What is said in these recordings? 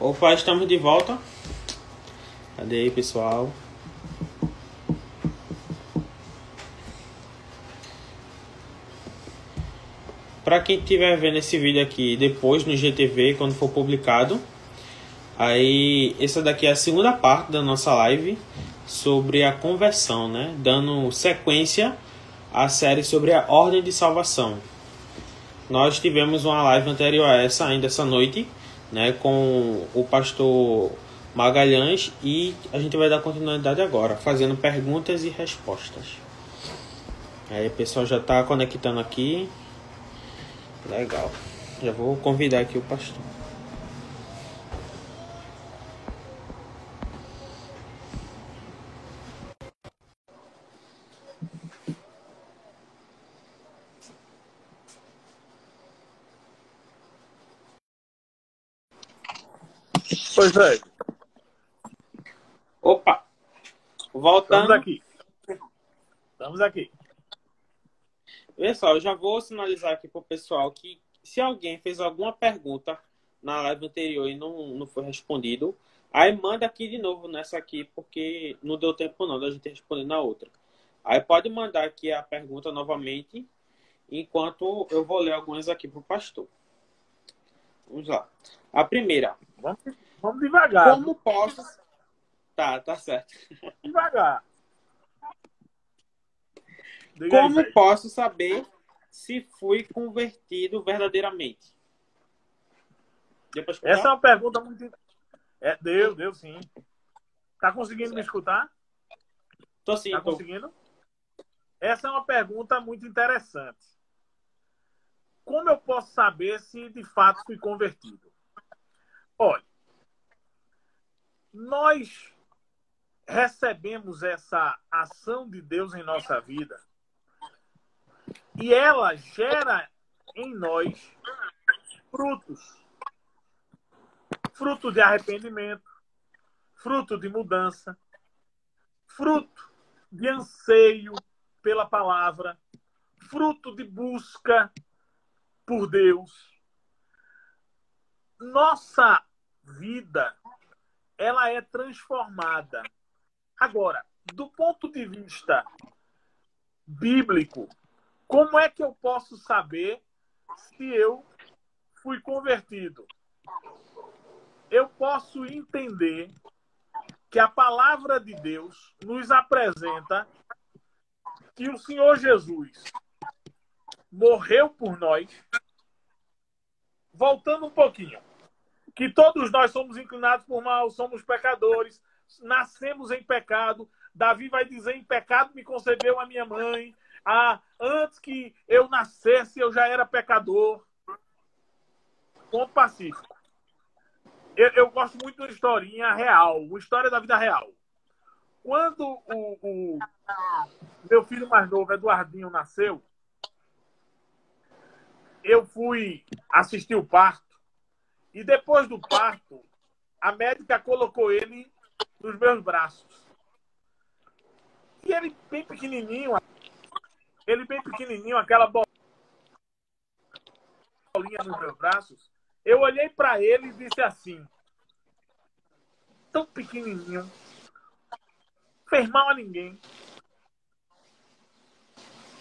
Opa, estamos de volta. Cadê aí, pessoal? Para quem estiver vendo esse vídeo aqui depois no GTV, quando for publicado, aí essa daqui é a segunda parte da nossa live sobre a conversão, né? Dando sequência à série sobre a ordem de salvação. Nós tivemos uma live anterior a essa, ainda essa noite, né, com o pastor Magalhães, e a gente vai dar continuidade agora, fazendo perguntas e respostas. Aí o pessoal já está conectando aqui. Legal. Já vou convidar aqui o pastor. Pois é. Opa! Voltando. Estamos aqui. Pessoal, eu já vou sinalizar aqui para o pessoal que se alguém fez alguma pergunta na live anterior e não foi respondido, aí manda aqui de novo nessa aqui, porque não deu tempo não da gente responder na outra. Aí pode mandar aqui a pergunta novamente, enquanto eu vou ler algumas aqui para o pastor. Vamos lá. A primeira. Vamos devagar. Como posso... Tá certo. Devagar. Como posso saber se fui convertido verdadeiramente? Essa é uma pergunta muito... Deu sim. Tá conseguindo me escutar? Tô sim. Tá conseguindo? Essa é uma pergunta muito interessante. Como eu posso saber se de fato fui convertido? Olha, nós recebemos essa ação de Deus em nossa vida e ela gera em nós frutos. Fruto de arrependimento, fruto de mudança, fruto de anseio pela palavra, fruto de busca por Deus. Nossa vida, ela é transformada. Agora, do ponto de vista bíblico, como é que eu posso saber se eu fui convertido? Eu posso entender que a palavra de Deus nos apresenta que o Senhor Jesus morreu por nós. Voltando um pouquinho, que todos nós somos inclinados por mal, somos pecadores, nascemos em pecado. Davi vai dizer: em pecado me concebeu a minha mãe. Antes que eu nascesse, eu já era pecador. Ponto pacífico. Eu gosto muito de uma historinha real, uma história da vida real. Quando o meu filho mais novo, Eduardinho, nasceu, eu fui assistir o parto. E depois do parto, a médica colocou ele nos meus braços. E ele bem pequenininho, aquela bolinha nos meus braços, eu olhei para ele e disse assim: tão pequenininho, fez mal a ninguém,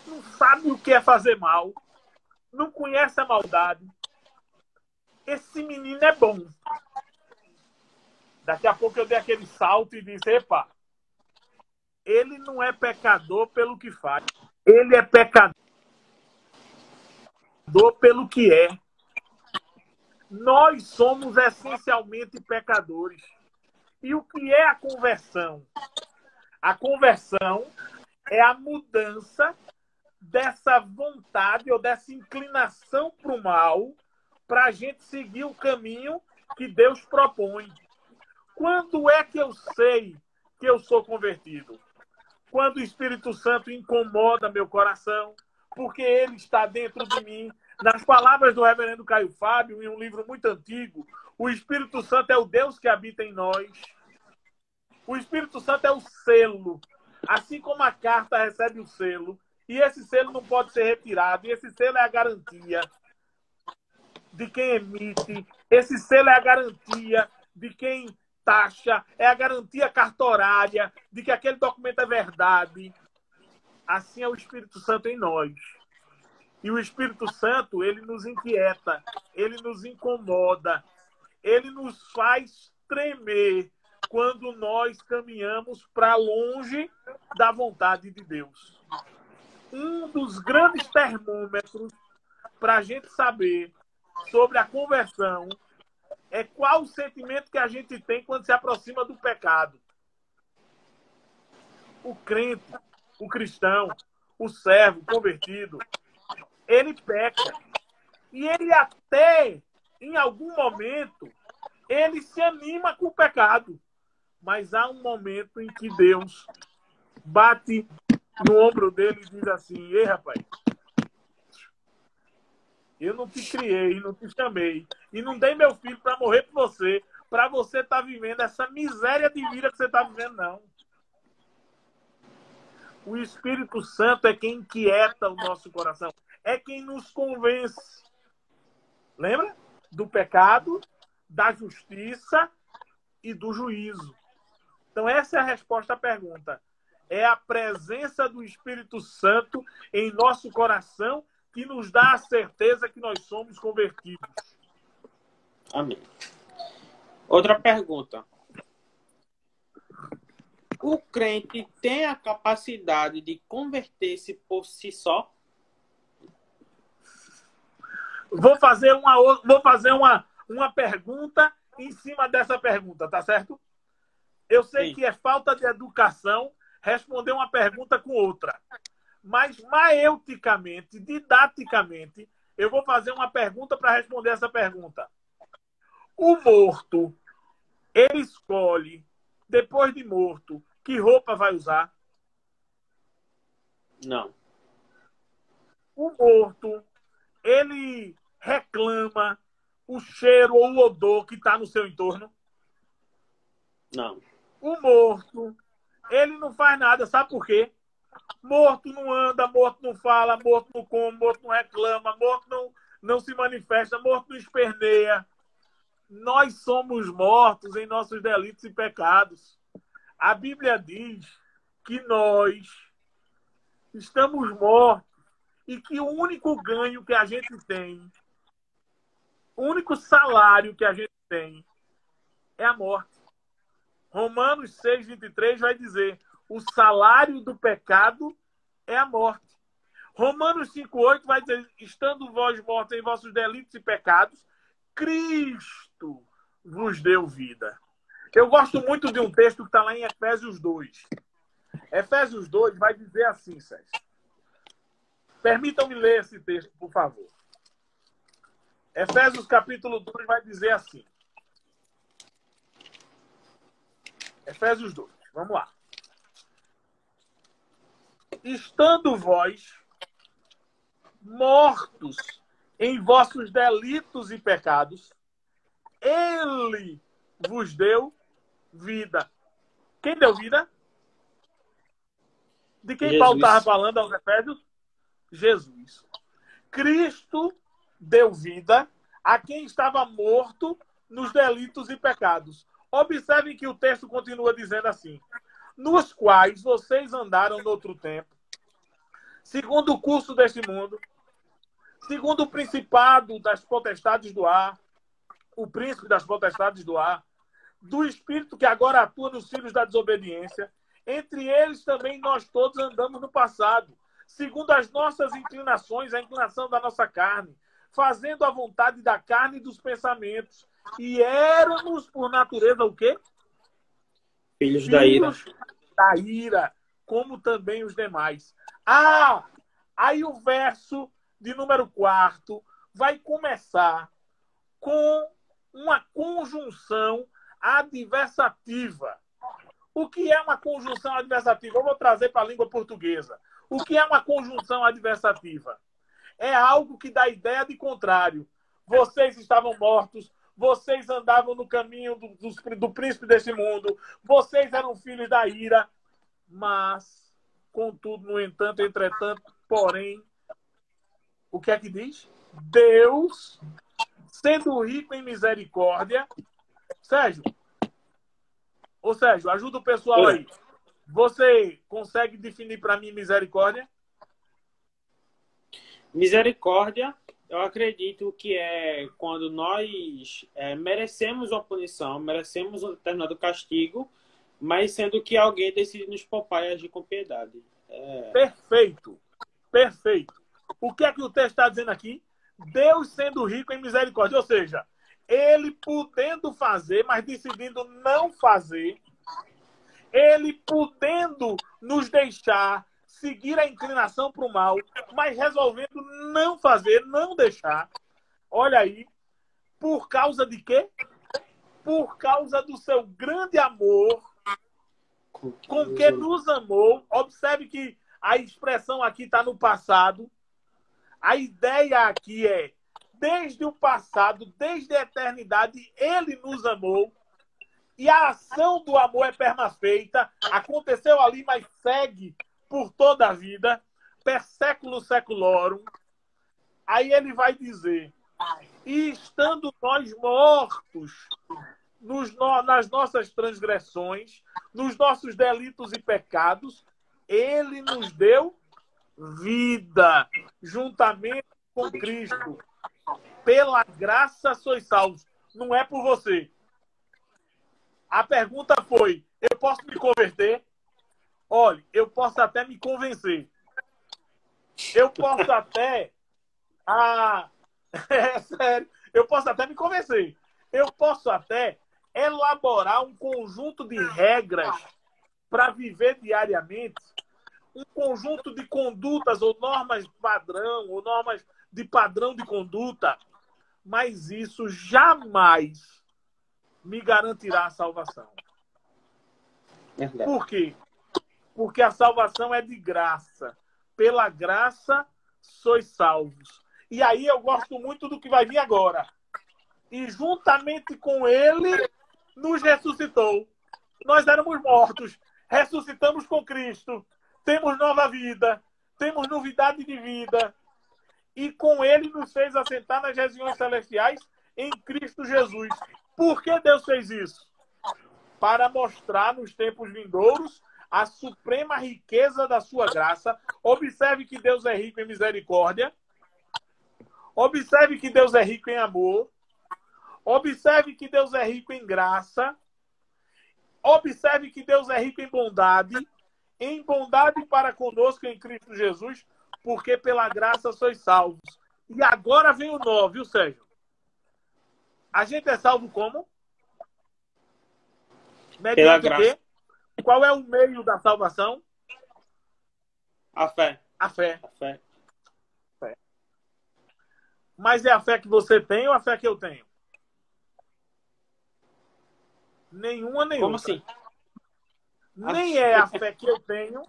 não sabe o que é fazer mal, não conhece a maldade. Esse menino é bom. Daqui a pouco eu dei aquele salto e disse: epa, ele não é pecador pelo que faz, ele é pecador pelo que é. Nós somos essencialmente pecadores. E o que é a conversão? A conversão é a mudança dessa vontade ou dessa inclinação para o mal, para a gente seguir o caminho que Deus propõe. Quando é que eu sei que eu sou convertido? Quando o Espírito Santo incomoda meu coração, porque ele está dentro de mim. Nas palavras do reverendo Caio Fábio, em um livro muito antigo, o Espírito Santo é o Deus que habita em nós. O Espírito Santo é o selo. Assim como a carta recebe o selo, e esse selo não pode ser retirado, e esse selo é a garantia de quem emite, esse selo é a garantia de quem taxa, é a garantia cartorária de que aquele documento é verdade. Assim é o Espírito Santo em nós. E o Espírito Santo, ele nos inquieta, ele nos incomoda, ele nos faz tremer quando nós caminhamos para longe da vontade de Deus. Um dos grandes termômetros para a gente saber sobre a conversão é qual o sentimento que a gente tem quando se aproxima do pecado. O crente, o cristão, o servo, o convertido, ele peca. E ele até, em algum momento, ele se anima com o pecado. Mas há um momento em que Deus bate no ombro dele e diz assim: ei, rapaz, eu não te criei, não te chamei, e não dei meu filho para morrer por você, para você estar vivendo essa miséria de vida que você está vivendo, não. O Espírito Santo é quem inquieta o nosso coração, é quem nos convence. Lembra? Do pecado, da justiça e do juízo. Então, essa é a resposta à pergunta. É a presença do Espírito Santo em nosso coração que nos dá a certeza que nós somos convertidos. Amém. Outra pergunta. O crente tem a capacidade de converter-se por si só? Vou fazer uma pergunta em cima dessa pergunta, tá certo? Eu sei que é falta de educação responder uma pergunta com outra. Mas, maeuticamente, didaticamente, eu vou fazer uma pergunta para responder essa pergunta. O morto, ele escolhe, depois de morto, que roupa vai usar? Não. O morto, ele reclama o cheiro ou o odor que está no seu entorno? Não. O morto, ele não faz nada, sabe por quê? Morto não anda, morto não fala, morto não come, morto não reclama, morto não se manifesta, morto não esperneia. Nós somos mortos em nossos delitos e pecados. A Bíblia diz que nós estamos mortos e que o único ganho que a gente tem, o único salário que a gente tem é a morte. Romanos 6:23 vai dizer: o salário do pecado é a morte. Romanos 5:8 vai dizer: estando vós mortos em vossos delitos e pecados, Cristo vos deu vida. Eu gosto muito de um texto que está lá em Efésios 2. Efésios 2 vai dizer assim, Sérgio. Permitam-me ler esse texto, por favor. Efésios capítulo 2 vai dizer assim. Efésios 2, vamos lá. Estando vós mortos em vossos delitos e pecados, ele vos deu vida. Quem deu vida? De quem Jesus. Paulo estava falando aos Efésios? Jesus. Cristo deu vida a quem estava morto nos delitos e pecados. Observem que o texto continua dizendo assim: nos quais vocês andaram no outro tempo, segundo o curso deste mundo, segundo o principado das potestades do ar, o príncipe das potestades do ar, do espírito que agora atua nos filhos da desobediência. Entre eles também nós todos andamos no passado, segundo as nossas inclinações, a inclinação da nossa carne, fazendo a vontade da carne e dos pensamentos. E éramos, por natureza, o quê? Filhos da ira. Da ira, como também os demais. Aí o verso de número 4 vai começar com uma conjunção adversativa. O que é uma conjunção adversativa? Eu vou trazer para a língua portuguesa. O que é uma conjunção adversativa? É algo que dá ideia de contrário. Vocês estavam mortos, vocês andavam no caminho do príncipe deste mundo, vocês eram filhos da ira, mas, contudo, no entanto, entretanto, porém, o que é que diz? Deus, sendo rico em misericórdia, Sérgio, ajuda o pessoal aí. Você consegue definir para mim misericórdia? Misericórdia, eu acredito que é quando nós merecemos uma punição, merecemos um determinado castigo, mas sendo que alguém decide nos poupar e agir com piedade. Perfeito. Perfeito. O que é que o texto está dizendo aqui? Deus sendo rico em misericórdia. Ou seja, ele podendo fazer, mas decidindo não fazer. Ele podendo nos deixar seguir a inclinação para o mal, mas resolvendo não fazer, não deixar. Olha aí. Por causa de quê? Por causa do seu grande amor com que nos amou. Observe que a expressão aqui está no passado. A ideia aqui é, desde o passado, desde a eternidade, ele nos amou. E a ação do amor é perfeita. Aconteceu ali, mas segue por toda a vida. Per século seculorum. Aí ele vai dizer, e estando nós mortos nas nossas transgressões, nos nossos delitos e pecados, ele nos deu vida, juntamente com Cristo. Pela graça sois salvos. Não é por você. A pergunta foi, eu posso me converter? Olha, eu posso até me convencer. Eu posso até... É sério. Eu posso até me convencer. Eu posso até elaborar um conjunto de regras para viver diariamente, um conjunto de condutas ou normas padrão, ou normas de padrão de conduta, mas isso jamais me garantirá a salvação. Por quê? Porque a salvação é de graça. Pela graça sois salvos. E aí eu gosto muito do que vai vir agora. E juntamente com ele nos ressuscitou. Nós éramos mortos, ressuscitamos com Cristo, temos nova vida, temos novidade de vida. E com ele nos fez assentar nas regiões celestiais em Cristo Jesus. Por que Deus fez isso? Para mostrar nos tempos vindouros a suprema riqueza da sua graça. Observe que Deus é rico em misericórdia. Observe que Deus é rico em amor. Observe que Deus é rico em graça. Observe que Deus é rico em bondade para conosco em Cristo Jesus, porque pela graça sois salvos. E agora vem o 9, viu, Sérgio? A gente é salvo como? Mediante o quê? Qual é o meio da salvação? A fé. A fé. A fé. Mas é a fé que você tem ou a fé que eu tenho? Nenhuma, nem Como outra. assim? Nem é a fé que eu tenho,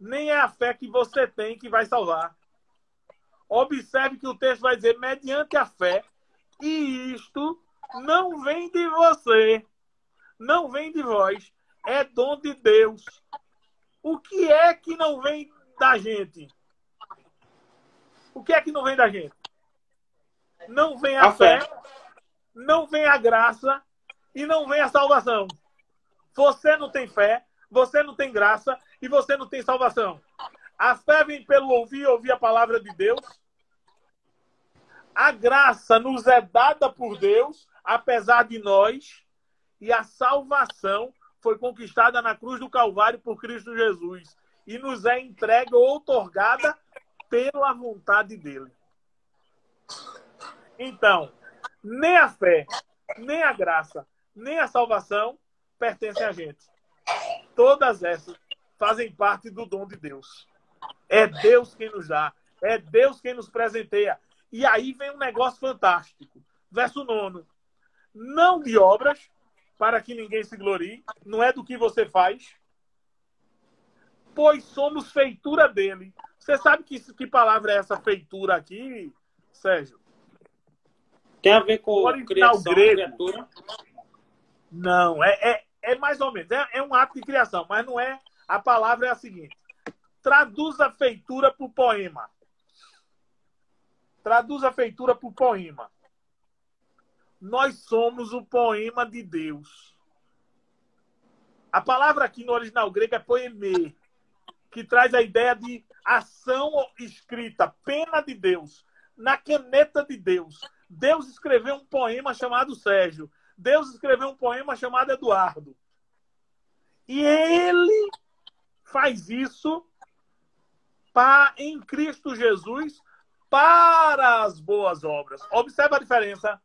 nem é a fé que você tem que vai salvar. Observe que o texto vai dizer, mediante a fé, e isto não vem de você, não vem de vós, é dom de Deus. O que é que não vem da gente? O que é que não vem da gente? Não vem a fé, não vem a graça e não vem a salvação. Você não tem fé, você não tem graça e você não tem salvação. A fé vem pelo ouvir a palavra de Deus. A graça nos é dada por Deus, apesar de nós. E a salvação foi conquistada na cruz do Calvário por Cristo Jesus. E nos é entregue ou outorgada pela vontade dele. Então, nem a fé, nem a graça, nem a salvação pertencem a gente. Todas essas fazem parte do dom de Deus. É Deus quem nos dá. É Deus quem nos presenteia. E aí vem um negócio fantástico. Verso 9. Não de obras, para que ninguém se glorie. Não é do que você faz. Pois somos feitura dele. Você sabe que palavra é essa feitura aqui, Sérgio? Tem a ver com criação, criatura? Não, é mais ou menos. É um ato de criação, mas não é. A palavra é a seguinte. Traduz a feitura por poema. Traduz a feitura por poema. nós somos o poema de Deus. A palavra aqui no original grego é poemê, que traz a ideia de ação escrita, pena de Deus, na caneta de Deus. Deus escreveu um poema chamado Sérgio. Deus escreveu um poema chamado Eduardo. E ele faz isso em Cristo Jesus para as boas obras. Observa a diferença.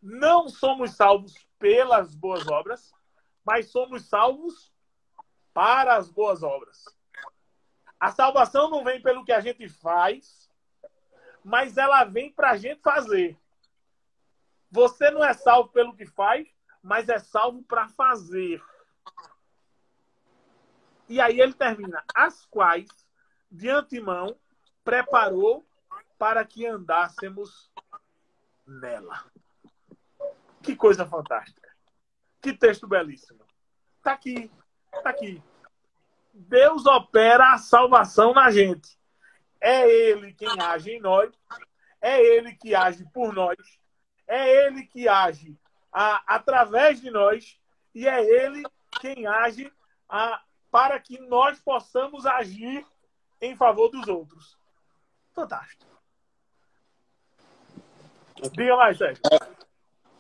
Não somos salvos pelas boas obras, mas somos salvos para as boas obras. A salvação não vem pelo que a gente faz, mas ela vem para a gente fazer. Você não é salvo pelo que faz, mas é salvo para fazer. E aí ele termina, as quais, de antemão, preparou para que andássemos nela. Que coisa fantástica. Que texto belíssimo. Está aqui. Está aqui. Deus opera a salvação na gente. É Ele quem age em nós. É Ele que age por nós. É Ele que age através de nós. E é Ele quem age para que nós possamos agir em favor dos outros. Fantástico. Diga mais, Sérgio.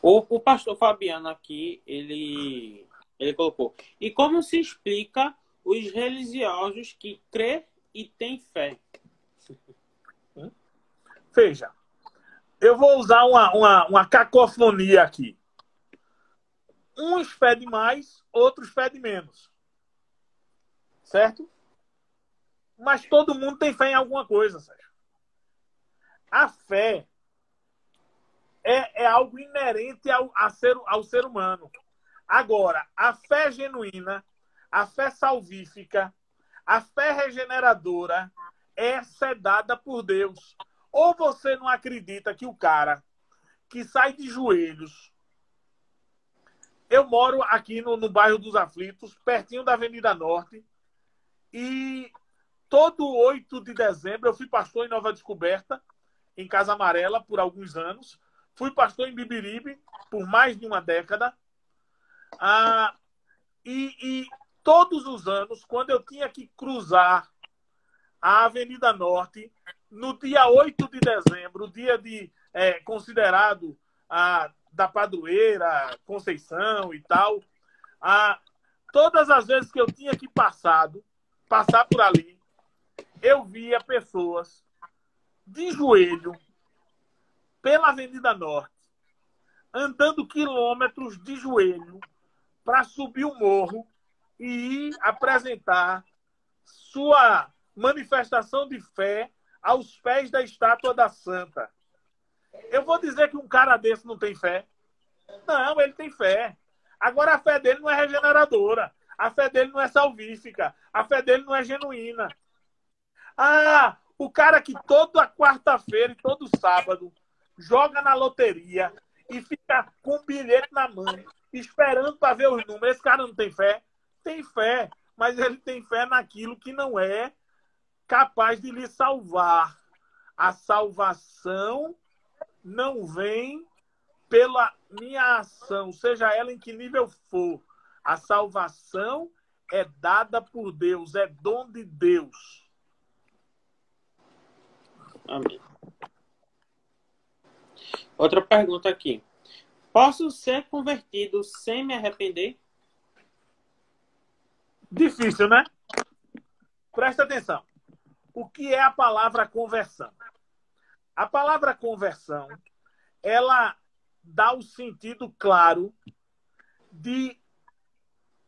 O pastor Fabiano aqui, ele colocou. E como se explica os religiosos que crê e têm fé? Veja, eu vou usar uma cacofonia aqui. Uns fedem mais, outros fedem menos. Certo? Mas todo mundo tem fé em alguma coisa, Sérgio. A fé é algo inerente ao ser humano. Agora, a fé genuína, a fé salvífica, a fé regeneradora, essa é dada por Deus. Ou você não acredita que o cara que sai de joelhos... Eu moro aqui no bairro dos Aflitos, pertinho da Avenida Norte, e todo 8 de dezembro eu fui pastor em Nova Descoberta, em Casa Amarela, por alguns anos. Fui pastor em Bibiribe por mais de uma década. E todos os anos, quando eu tinha que cruzar a Avenida Norte, no dia 8 de dezembro, dia considerado da padroeira, Conceição e tal, todas as vezes que eu tinha que passar por ali, eu via pessoas de joelho pela Avenida Norte, andando quilômetros de joelho para subir o morro e ir apresentar sua manifestação de fé aos pés da estátua da Santa. Eu vou dizer que um cara desse não tem fé? Não, ele tem fé. Agora a fé dele não é regeneradora. A fé dele não é salvífica. A fé dele não é genuína. O cara que toda quarta-feira e todo sábado joga na loteria e fica com um bilhete na mão, esperando para ver os números. Esse cara não tem fé? Tem fé, mas ele tem fé naquilo que não é capaz de lhe salvar. A salvação não vem pela minha ação, seja ela em que nível for. A salvação é dada por Deus, é dom de Deus. Amém. Outra pergunta aqui. Posso ser convertido sem me arrepender? Difícil, né? Presta atenção. O que é a palavra conversão? A palavra conversão, ela dá o sentido claro de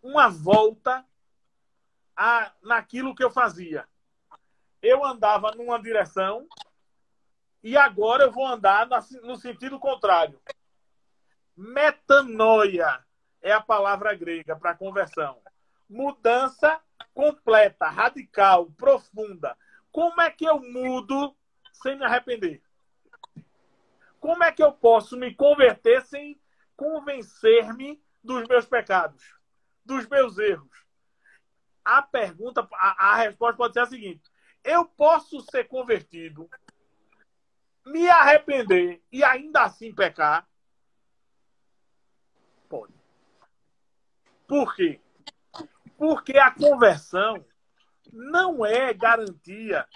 uma volta naquilo que eu fazia. Eu andava numa direção e agora eu vou andar no sentido contrário. Metanoia é a palavra grega para conversão. Mudança completa, radical, profunda. Como é que eu mudo sem me arrepender? Como é que eu posso me converter sem convencer-me dos meus pecados, dos meus erros? A resposta pode ser a seguinte: eu posso ser convertido, me arrepender e ainda assim pecar? Pode. Por quê? Porque a conversão não é garantia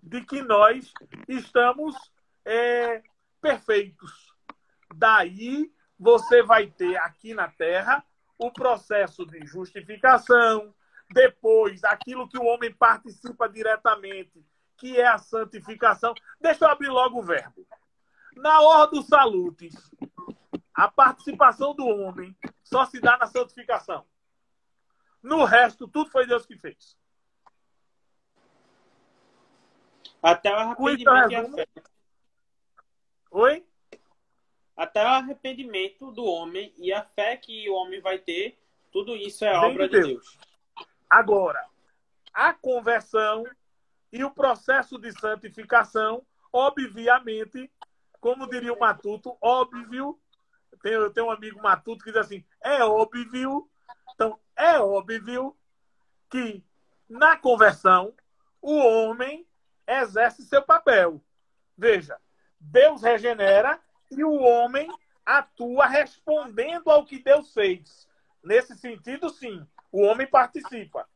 de que nós estamos perfeitos. Daí você vai ter aqui na Terra o processo de justificação, depois aquilo que o homem participa diretamente, que é a santificação. Deixa eu abrir logo o verbo. Na ordem dos salutis, a participação do homem só se dá na santificação. No resto, tudo foi Deus que fez. Até o arrependimento e a fé. Oi? Até o arrependimento do homem e a fé que o homem vai ter, tudo isso é Vem obra de Deus. Agora, a conversão e o processo de santificação, obviamente, como diria o Matuto, óbvio. Eu tenho um amigo Matuto que diz assim, é óbvio. Então, é óbvio que na conversão o homem exerce seu papel. Veja, Deus regenera e o homem atua respondendo ao que Deus fez. Nesse sentido, sim, o homem participa.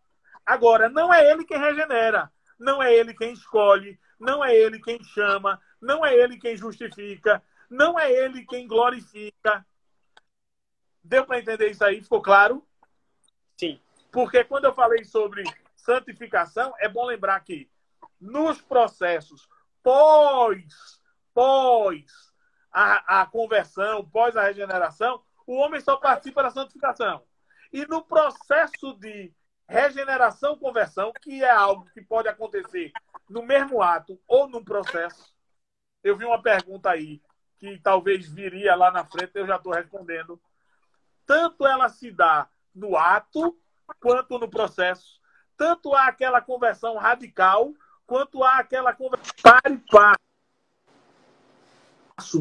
Agora, não é ele quem regenera, não é ele quem escolhe, não é ele quem chama, não é ele quem justifica, não é ele quem glorifica. Deu para entender isso aí? Ficou claro? Sim. Porque quando eu falei sobre santificação, é bom lembrar que nos processos pós a conversão, pós a regeneração, o homem só participa da santificação. E no processo de regeneração, conversão, que é algo que pode acontecer no mesmo ato ou no processo, eu vi uma pergunta aí que talvez viria lá na frente, eu já estou respondendo. Tanto ela se dá no ato quanto no processo. Tanto há aquela conversão radical, quanto há aquela conversão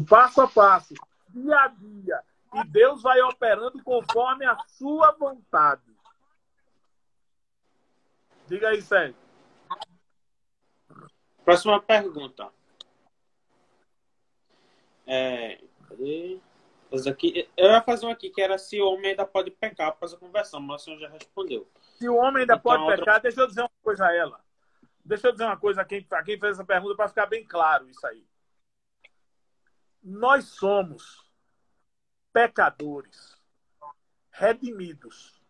passo a passo, dia a dia. E Deus vai operando conforme a sua vontade. Diga aí, Sérgio. Próxima pergunta. Aqui, eu ia fazer um aqui, que era se o homem ainda pode pecar após a conversão, mas o senhor já respondeu. Se o homem ainda pode pecar, deixa eu dizer uma coisa a ela. Deixa eu dizer uma coisa a quem fez essa pergunta para ficar bem claro isso aí. Nós somos pecadores redimidos.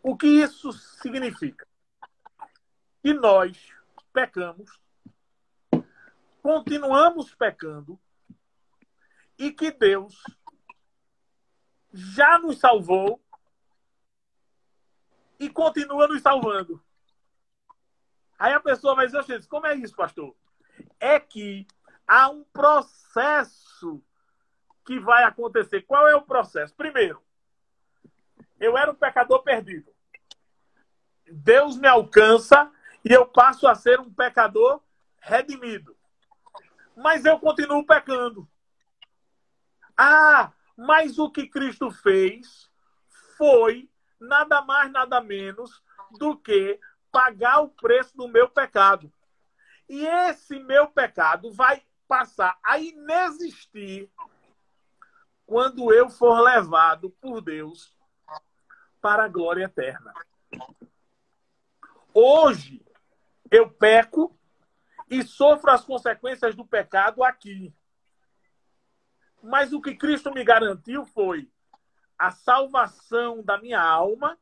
O que isso significa? Que nós pecamos, continuamos pecando e que Deus já nos salvou e continua nos salvando. Aí a pessoa vai dizer, como é isso, pastor? É que há um processo que vai acontecer. Qual é o processo? Primeiro, eu era um pecador perdido. Deus me alcança e eu passo a ser um pecador redimido. Mas eu continuo pecando. Ah, mas o que Cristo fez foi nada mais, nada menos do que pagar o preço do meu pecado. E esse meu pecado vai passar a inexistir quando eu for levado por Deus para a glória eterna. Hoje, eu peco e sofro as consequências do pecado aqui. Mas o que Cristo me garantiu foi a salvação da minha alma,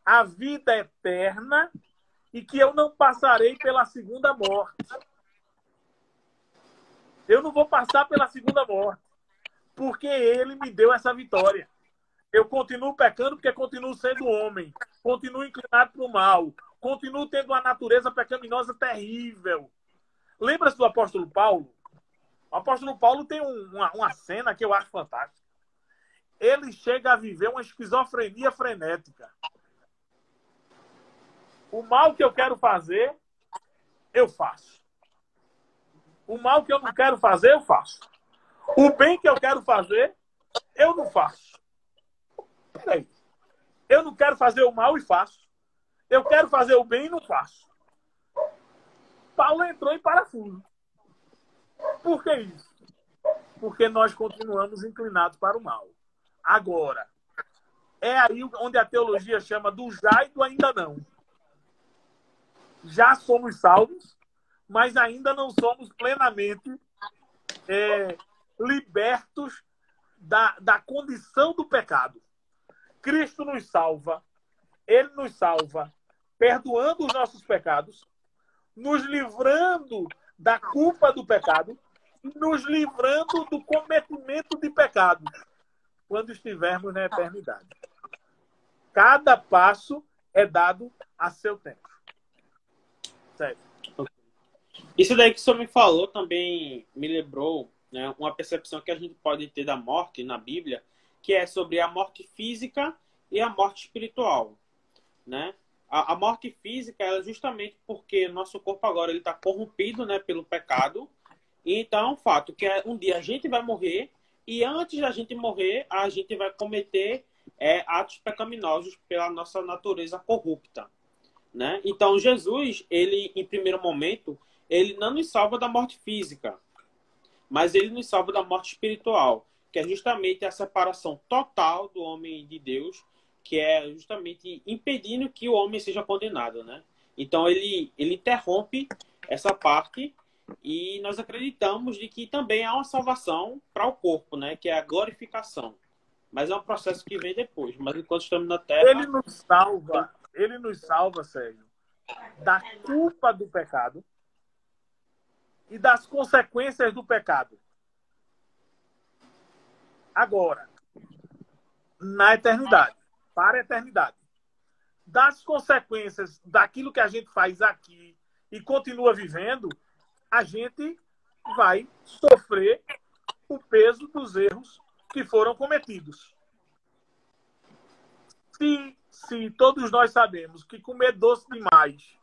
a vida eterna e que eu não passarei pela segunda morte. Eu não vou passar pela segunda morte, porque Ele me deu essa vitória. Eu continuo pecando porque continuo sendo homem, continuo inclinado para o mal, continuo tendo uma natureza pecaminosa terrível. Lembra-se do apóstolo Paulo? O apóstolo Paulo tem uma cena que eu acho fantástica. Ele chega a viver uma esquizofrenia frenética. O mal que eu quero fazer, eu faço. O mal que eu não quero fazer, eu faço. O bem que eu quero fazer, eu não faço. Peraí. Eu não quero fazer o mal e faço. Eu quero fazer o bem e não faço. Paulo entrou em parafuso. Por que isso? Porque nós continuamos inclinados para o mal. Agora, é aí onde a teologia chama do já e do ainda não. Já somos salvos, mas ainda não somos plenamente libertos da condição do pecado. Cristo nos salva, Ele nos salva, perdoando os nossos pecados, nos livrando da culpa do pecado e nos livrando do cometimento de pecados quando estivermos na eternidade. Cada passo é dado a seu tempo. Certo? Isso daí que o senhor me falou também me lembrou, né, uma percepção que a gente pode ter da morte na Bíblia, que é sobre a morte física e a morte espiritual, né? A morte física é justamente porque nosso corpo agora ele está corrompido, né, pelo pecado. E então é um fato que um dia a gente vai morrer e antes da gente morrer a gente vai cometer atos pecaminosos pela nossa natureza corrupta, né? Então Jesus, ele em primeiro momento, ele não nos salva da morte física, mas ele nos salva da morte espiritual, que é justamente a separação total do homem de Deus, que é justamente impedindo que o homem seja condenado, né? Então ele interrompe essa parte e nós acreditamos de que também há uma salvação para o corpo, né? Que é a glorificação. Mas é um processo que vem depois. Mas enquanto estamos na Terra... Ele nos salva, Sérgio, da culpa do pecado e das consequências do pecado. Agora, na eternidade, para a eternidade. Das consequências daquilo que a gente faz aqui e continua vivendo, a gente vai sofrer o peso dos erros que foram cometidos. Se todos nós sabemos que comer doce demais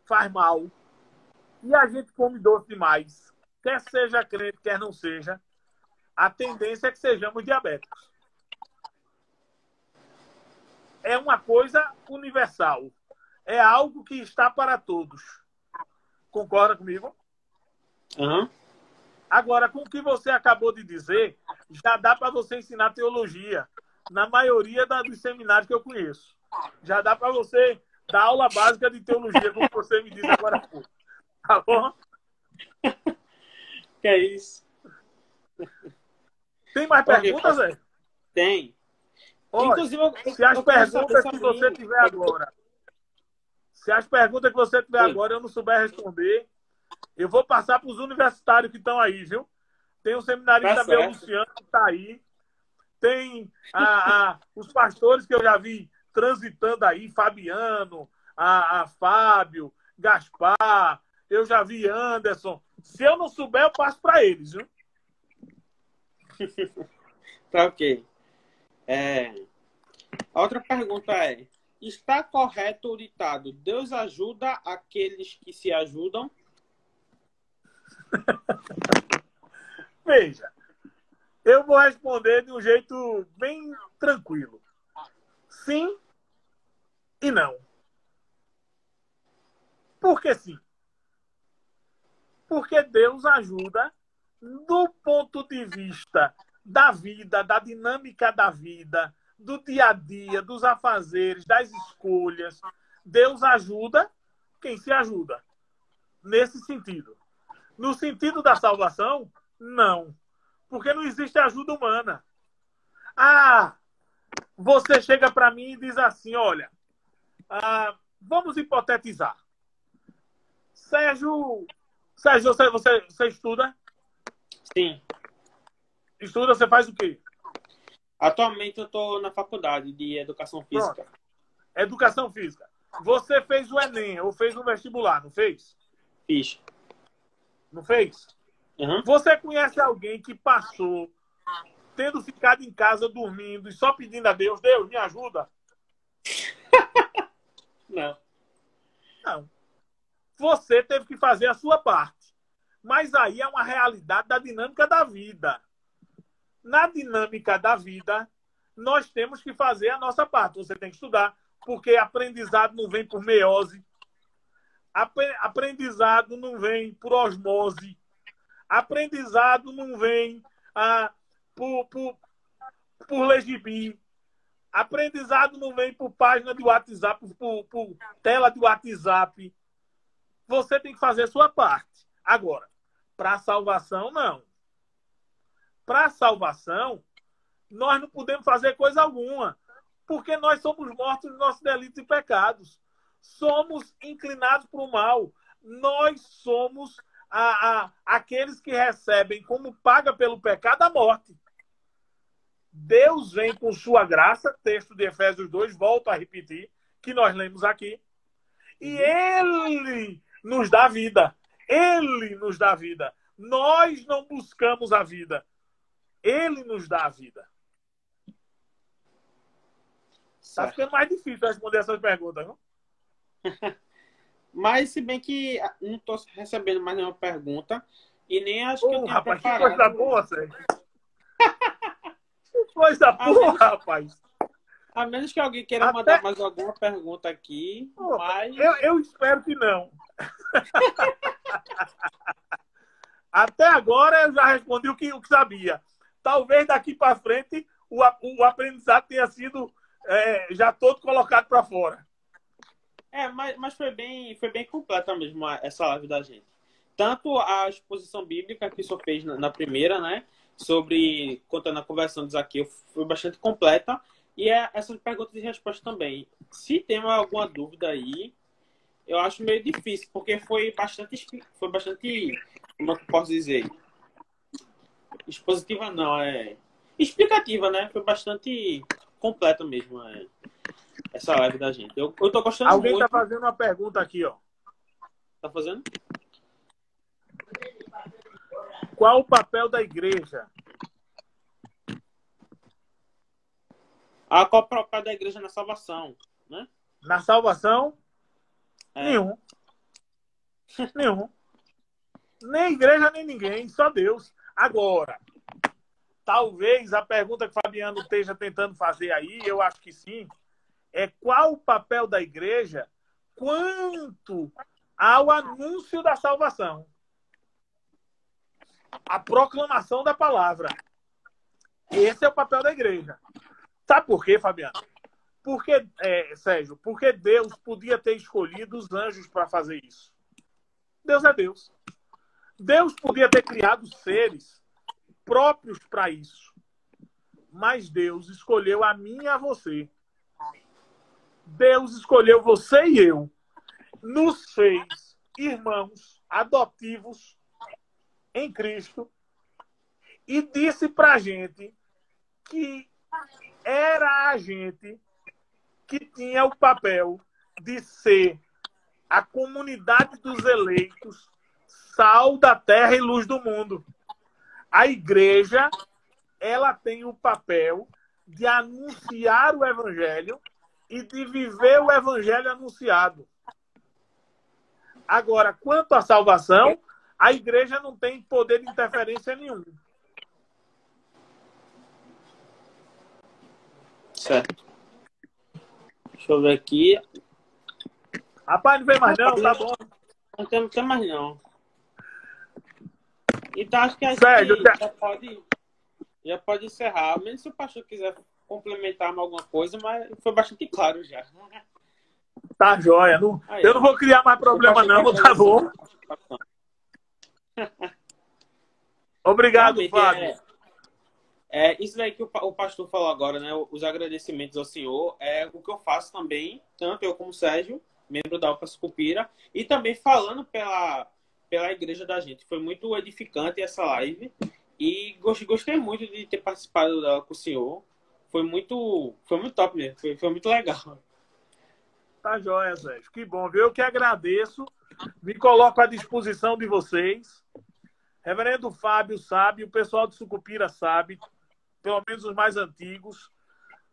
faz mal, e a gente come doce demais, quer seja crente, quer não seja, a tendência é que sejamos diabéticos. É uma coisa universal. É algo que está para todos. Concorda comigo? Uhum. Agora, com o que você acabou de dizer, já dá para você ensinar teologia na maioria dos seminários que eu conheço. Já dá para você dar aula básica de teologia, como você me disse agora há pouco. Tá bom? Que é isso? Tem mais perguntas, Zé? Tem. Olha, inclusive, se as perguntas que você tiver agora, eu não souber responder, eu vou passar para os universitários que estão aí, viu? Tem um seminarista meu, Luciano, que está aí. Tem os pastores que eu já vi transitando aí, Fabiano, a Fábio, Gaspar, eu já vi Anderson. Se eu não souber, eu passo para eles, viu? Tá ok. A outra pergunta é: está correto o ditado Deus ajuda aqueles que se ajudam? Veja, eu vou responder de um jeito bem tranquilo. Sim e não. Por que sim? Porque Deus ajuda do ponto de vista da vida, da dinâmica da vida, do dia a dia, dos afazeres, das escolhas. Deus ajuda quem se ajuda. Nesse sentido. No sentido da salvação, não. Porque não existe ajuda humana. Você chega para mim e diz assim, olha, vamos hipotetizar. Sérgio, você estuda? Sim. Estuda, você faz o quê? Atualmente eu estou na faculdade de Educação Física. Pronto. Educação Física. Você fez o Enem ou fez o vestibular, não fez? Fiz. Não fez? Uhum. Você conhece alguém que passou tendo ficado em casa dormindo e só pedindo a Deus, Deus, me ajuda? Não. Não. Você teve que fazer a sua parte. Mas aí é uma realidade da dinâmica da vida. Na dinâmica da vida, nós temos que fazer a nossa parte. Você tem que estudar, porque aprendizado não vem por meiose. Aprendizado não vem por osmose. Aprendizado não vem por Legibi. Aprendizado não vem por página de WhatsApp, por tela de WhatsApp. Você tem que fazer a sua parte. Agora, para a salvação, não. Para a salvação, nós não podemos fazer coisa alguma, porque nós somos mortos nos nossos delitos e pecados. Somos inclinados para o mal. Nós somos aqueles que recebem como paga pelo pecado a morte. Deus vem com sua graça, texto de Efésios 2, volto a repetir, que nós lemos aqui, e Ele nos dá vida. Ele nos dá vida. Nós não buscamos a vida. Ele nos dá a vida. Está ficando mais difícil responder essas perguntas, não? Mas, se bem que não estou recebendo mais nenhuma pergunta e nem acho que eu tenho rapaz, preparado. Que coisa boa, Sérgio. Que coisa boa, rapaz. A menos que alguém queira mandar mais alguma pergunta aqui. Mas... eu espero que não. Até agora eu já respondi o que sabia. Talvez daqui para frente o aprendizado tenha sido já todo colocado para fora. Mas foi bem completa mesmo essa live da gente. Tanto a exposição bíblica que o senhor fez na primeira, né? Sobre contando a conversão de Zaqueu, foi bastante completa. E essas perguntas e respostas também. Se tem alguma dúvida aí, eu acho meio difícil, porque foi bastante, como é que eu posso dizer? Expositiva não, explicativa, né? Foi bastante completa mesmo essa live da gente. Eu tô gostando muito. Alguém tá fazendo uma pergunta aqui, ó. Tá fazendo? Qual o papel da igreja? Qual o papel da igreja na salvação, né? Na salvação? Nenhum. Nenhum. Nem igreja, nem ninguém. Só Deus. Agora, talvez a pergunta que o Fabiano esteja tentando fazer aí, eu acho que sim, é qual o papel da igreja quanto ao anúncio da salvação. A proclamação da palavra. Esse é o papel da igreja. Sabe por quê, Fabiano? Sérgio, porque Deus podia ter escolhido os anjos para fazer isso. Deus é Deus. Deus podia ter criado seres próprios para isso. Mas Deus escolheu a mim e a você. Deus escolheu você e eu. Nos fez irmãos adotivos em Cristo e disse para a gente que era a gente que tinha o papel de ser a comunidade dos eleitos, sal da terra e luz do mundo. A igreja, ela tem o papel de anunciar o evangelho e de viver o evangelho anunciado. Agora, quanto à salvação, a igreja não tem poder de interferência nenhum. Certo. Deixa eu ver aqui. Rapaz, não vem mais não, tá bom. Não tem mais não. Então acho que a Sérgio, gente já pode encerrar. Menos se o pastor quiser complementar alguma coisa, mas foi bastante claro já. Tá joia. Eu não vou criar mais problema não, tá bom? Obrigado, Fábio. Isso daí que o pastor falou agora, né? Os agradecimentos ao Senhor é o que eu faço também, tanto eu como o Sérgio, membro da UPA Sucupira, e também falando pela igreja da gente. Foi muito edificante essa live e gostei muito de ter participado dela com o senhor. Foi muito top mesmo, foi muito legal. Tá joia, Sérgio. Que bom, viu? Eu que agradeço. Me coloco à disposição de vocês. Reverendo Fábio sabe, o pessoal de Sucupira sabe, pelo menos os mais antigos,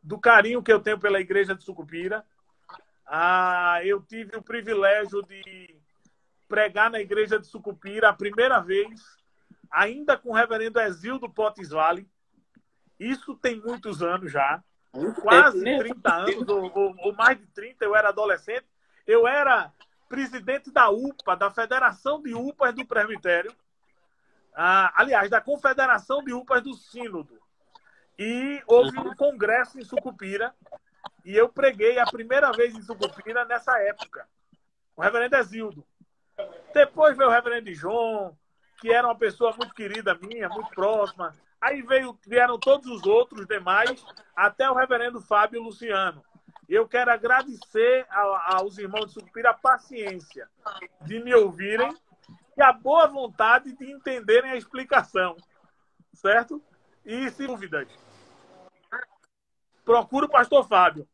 do carinho que eu tenho pela igreja de Sucupira. Eu tive o privilégio de pregar na igreja de Sucupira a primeira vez, ainda com o reverendo Exildo Potes Vale. Isso tem muitos anos já. Quase 30 anos, ou mais de 30, eu era adolescente. Eu era presidente da UPA, da Federação de UPAs do Presbitério. Aliás, da Confederação de UPAs do Sínodo. E houve um congresso em Sucupira, e eu preguei a primeira vez em Sucupira nessa época. O reverendo Exildo. Depois veio o reverendo João, que era uma pessoa muito querida minha, muito próxima. Aí vieram todos os outros demais, até o reverendo Fábio Luciano. Eu quero agradecer aos irmãos de Sucupira a paciência de me ouvirem e a boa vontade de entenderem a explicação. Certo? E sem dúvidas, procura o pastor Fábio.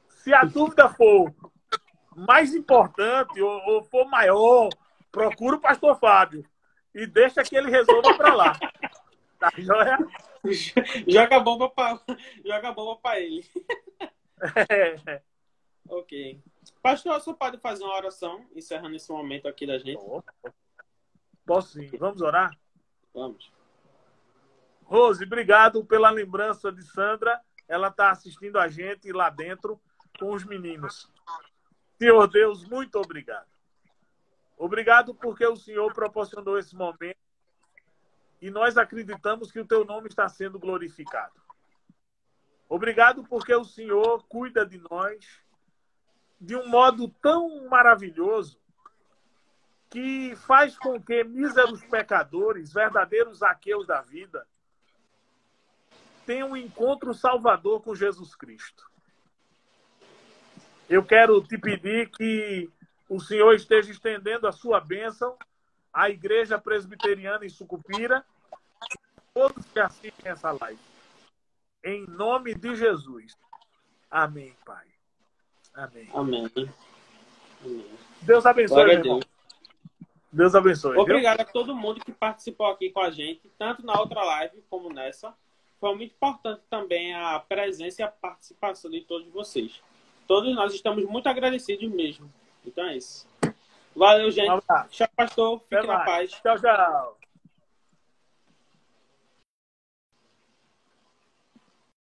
Se a dúvida for mais importante ou for maior, procura o pastor Fábio e deixa que ele resolva para lá. Tá joia? Joga a bomba para ele. É. Ok. Pastor, você pode fazer uma oração encerrando esse momento aqui da gente? Posso sim. Vamos orar? Vamos. Rose, obrigado pela lembrança de Sandra. Ela está assistindo a gente lá dentro com os meninos. Senhor Deus, muito obrigado. Obrigado porque o Senhor proporcionou esse momento e nós acreditamos que o teu nome está sendo glorificado. Obrigado porque o Senhor cuida de nós de um modo tão maravilhoso que faz com que míseros pecadores, verdadeiros aqueus da vida, tenham um encontro salvador com Jesus Cristo. Eu quero te pedir que o Senhor esteja estendendo a sua bênção à Igreja Presbiteriana em Sucupira, todos que assistem essa live. Em nome de Jesus. Amém, Pai. Amém. Amém. Amém. Deus abençoe, meu irmão. Deus abençoe. Obrigado a todo mundo que participou aqui com a gente, tanto na outra live como nessa. Foi muito importante também a presença e a participação de todos vocês. Todos nós estamos muito agradecidos mesmo. Então é isso. Valeu, gente. Tchau, pastor. Fique na paz. Tchau, tchau.